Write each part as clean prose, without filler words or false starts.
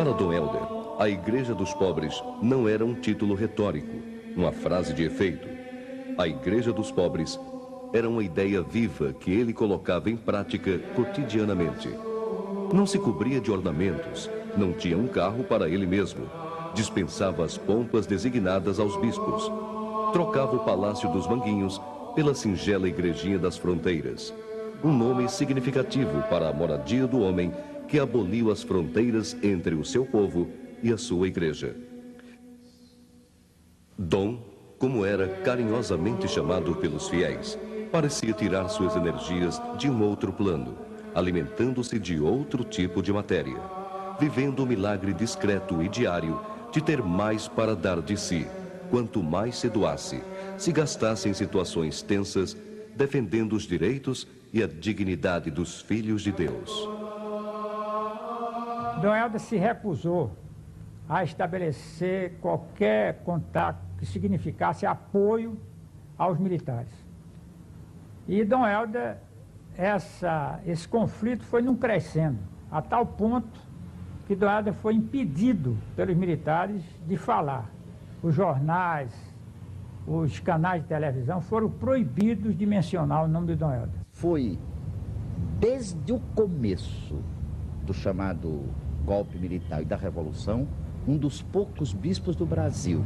Para Dom Helder, a Igreja dos Pobres não era um título retórico, uma frase de efeito. A Igreja dos Pobres era uma ideia viva que ele colocava em prática cotidianamente. Não se cobria de ornamentos, não tinha um carro para ele mesmo, dispensava as pompas designadas aos bispos, trocava o Palácio dos Manguinhos pela singela Igrejinha das Fronteiras, um nome significativo para a moradia do homem que aboliu as fronteiras entre o seu povo e a sua igreja. Dom, como era carinhosamente chamado pelos fiéis, parecia tirar suas energias de um outro plano, alimentando-se de outro tipo de matéria, vivendo o milagre discreto e diário de ter mais para dar de si, quanto mais se doasse, se gastasse em situações tensas, defendendo os direitos e a dignidade dos filhos de Deus. Dom Helder se recusou a estabelecer qualquer contato que significasse apoio aos militares. E Dom Helder, esse conflito foi num crescendo, a tal ponto que Dom Helder foi impedido pelos militares de falar. Os jornais, os canais de televisão foram proibidos de mencionar o nome de Dom Helder. Foi, desde o começo do chamado golpe militar e da Revolução, um dos poucos bispos do Brasil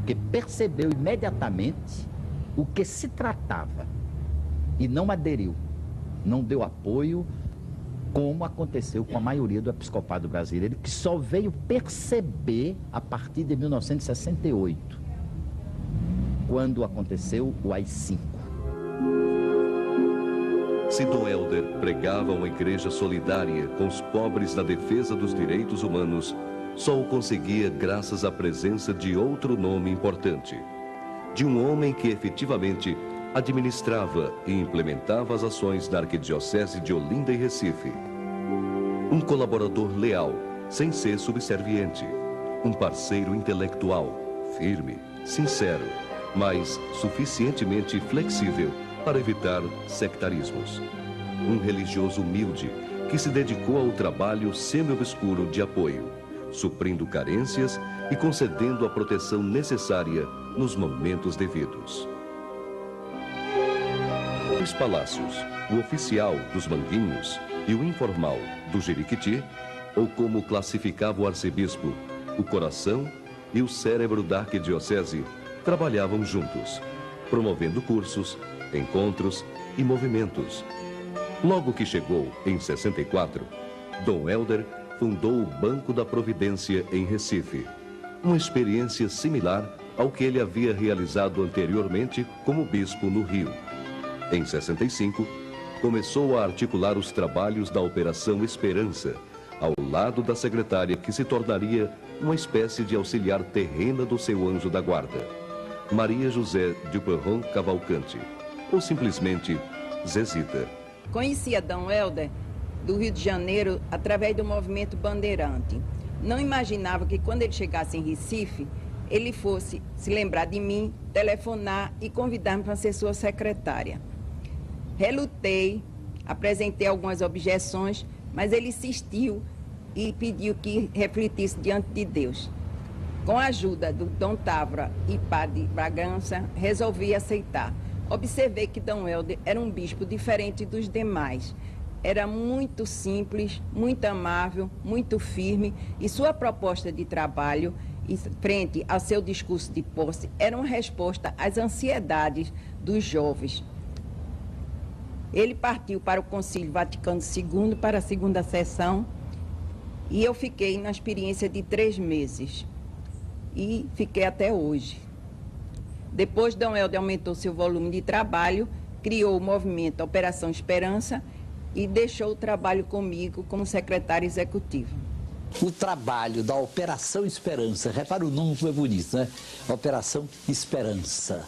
que percebeu imediatamente o que se tratava e não aderiu, não deu apoio, como aconteceu com a maioria do episcopado brasileiro, que só veio perceber a partir de 1968, quando aconteceu o AI-5. Se Dom Helder pregava uma igreja solidária com os pobres na defesa dos direitos humanos, só o conseguia graças à presença de outro nome importante, de um homem que efetivamente administrava e implementava as ações da Arquidiocese de Olinda e Recife. Um colaborador leal, sem ser subserviente. Um parceiro intelectual, firme, sincero, mas suficientemente flexível para evitar sectarismos. Um religioso humilde que se dedicou ao trabalho semi-obscuro de apoio, suprindo carências e concedendo a proteção necessária nos momentos devidos. Os palácios, o oficial dos Manguinhos e o informal do Jeriquiti, ou como classificava o arcebispo, o coração e o cérebro da arquidiocese, trabalhavam juntos, promovendo cursos, encontros e movimentos. Logo que chegou, em 64, Dom Helder fundou o Banco da Providência em Recife, uma experiência similar ao que ele havia realizado anteriormente como bispo no Rio. Em 65, começou a articular os trabalhos da Operação Esperança, ao lado da secretária que se tornaria uma espécie de auxiliar terrena do seu anjo da guarda, Maria José Duperron Cavalcante, ou simplesmente Zezita. Conhecia Dom Helder do Rio de Janeiro através do movimento bandeirante. Não imaginava que quando ele chegasse em Recife, ele fosse se lembrar de mim, telefonar e convidar-me para ser sua secretária. Relutei, apresentei algumas objeções, mas ele insistiu e pediu que refletisse diante de Deus. Com a ajuda do Dom Távora e Padre Bragança, resolvi aceitar. Observei que Dom Helder era um bispo diferente dos demais. Era muito simples, muito amável, muito firme, e sua proposta de trabalho, frente ao seu discurso de posse, era uma resposta às ansiedades dos jovens. Ele partiu para o Concílio Vaticano II, para a segunda sessão, e eu fiquei na experiência de 3 meses. E fiquei até hoje. Depois, Dom Helder aumentou seu volume de trabalho, criou o movimento Operação Esperança e deixou o trabalho comigo como secretária executiva. O trabalho da Operação Esperança, repara o nome como é bonito, né? Operação Esperança.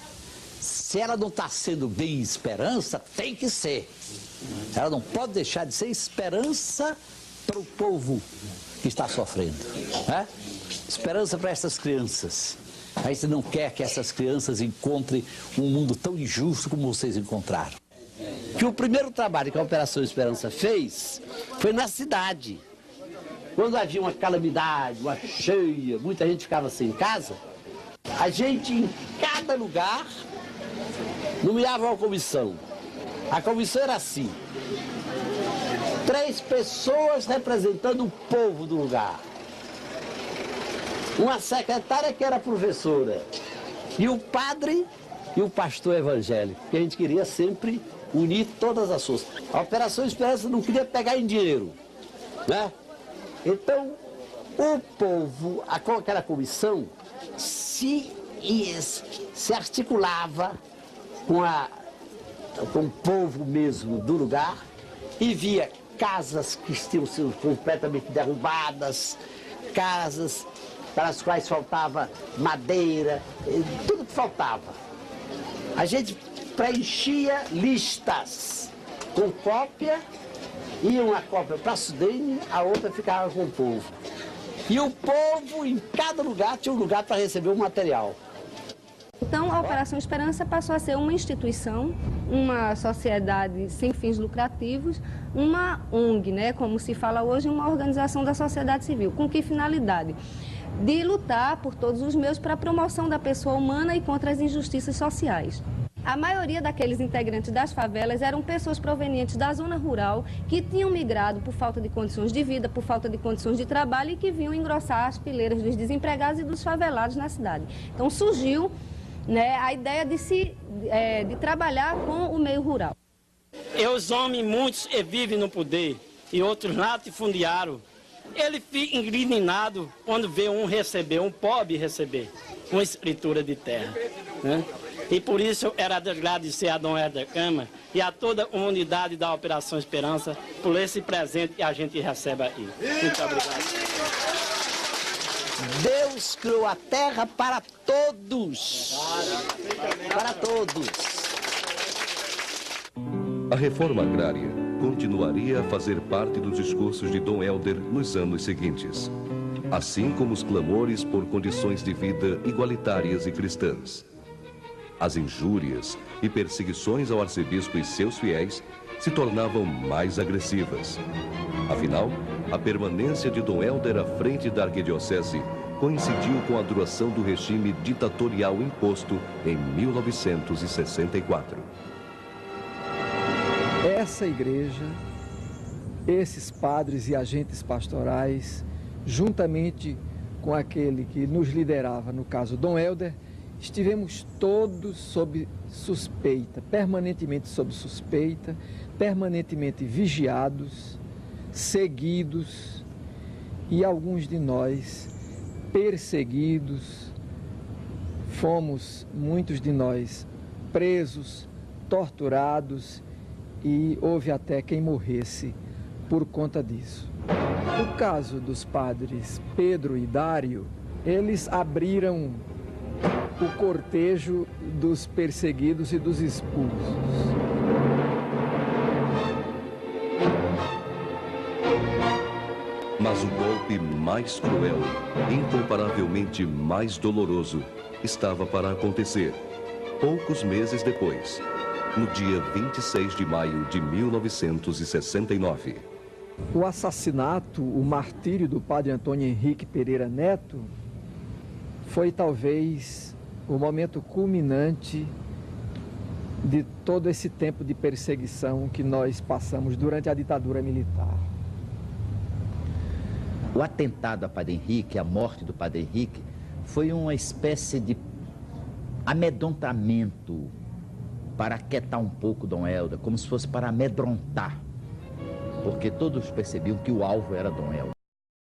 Se ela não está sendo bem esperança, tem que ser. Ela não pode deixar de ser esperança para o povo que está sofrendo, né? Esperança para essas crianças. A gente não quer que essas crianças encontrem um mundo tão injusto como vocês encontraram. Que o primeiro trabalho que a Operação Esperança fez foi na cidade. quando havia uma calamidade, uma cheia, muita gente ficava sem casa, a gente em cada lugar nomeava uma comissão. A comissão era assim: 3 pessoas representando o povo do lugar. Uma secretária que era professora. E o padre e o pastor evangélico. Porque a gente queria sempre unir todas as forças. A Operação Esperança não queria pegar em dinheiro, né? Então, o povo, aquela comissão, se articulava com o povo mesmo do lugar e via casas que tinham sido completamente derrubadas, casas para as quais faltava madeira, tudo que faltava. A gente preenchia listas com cópia, ia uma cópia para a Sudene, a outra ficava com o povo. E o povo, em cada lugar, tinha um lugar para receber o material. Então, a Operação Esperança passou a ser uma instituição, uma sociedade sem fins lucrativos, uma ONG, né, como se fala hoje, uma organização da sociedade civil. Com que finalidade? De lutar por todos os meios para a promoção da pessoa humana e contra as injustiças sociais. A maioria daqueles integrantes das favelas eram pessoas provenientes da zona rural que tinham migrado por falta de condições de vida, por falta de condições de trabalho e que vinham engrossar as fileiras dos desempregados e dos favelados na cidade. Então surgiu, né, a ideia de trabalhar com o meio rural. E os homens, muitos vivem no poder e outros latifundiários. Ele fica indignado quando vê um pobre receber uma escritura de terra, né? E por isso eu era de agradecer a Dom Helder Câmara e a toda a unidade da Operação Esperança por esse presente que a gente recebe aí. Muito obrigado. Deus criou a terra para todos. Para todos. A reforma agrária continuaria a fazer parte dos discursos de Dom Helder nos anos seguintes, assim como os clamores por condições de vida igualitárias e cristãs. As injúrias e perseguições ao arcebispo e seus fiéis se tornavam mais agressivas. Afinal, a permanência de Dom Helder à frente da arquidiocese coincidiu com a duração do regime ditatorial imposto em 1964. Essa igreja, esses padres e agentes pastorais, juntamente com aquele que nos liderava, no caso Dom Helder, estivemos todos sob suspeita, permanentemente sob suspeita, permanentemente vigiados, seguidos e alguns de nós perseguidos. Fomos, muitos de nós, presos, torturados e houve até quem morresse por conta disso. No caso dos padres Pedro e Dário, eles abriram o cortejo dos perseguidos e dos expulsos. Mas o golpe mais cruel, incomparavelmente mais doloroso, estava para acontecer, poucos meses depois, no dia 26 de maio de 1969. O assassinato, o martírio do padre Antônio Henrique Pereira Neto foi talvez o momento culminante de todo esse tempo de perseguição que nós passamos durante a ditadura militar. O atentado a Padre Henrique, a morte do Padre Henrique, foi uma espécie de amedrontamento para aquietar um pouco Dom Helder, como se fosse para amedrontar, porque todos percebiam que o alvo era Dom Helder.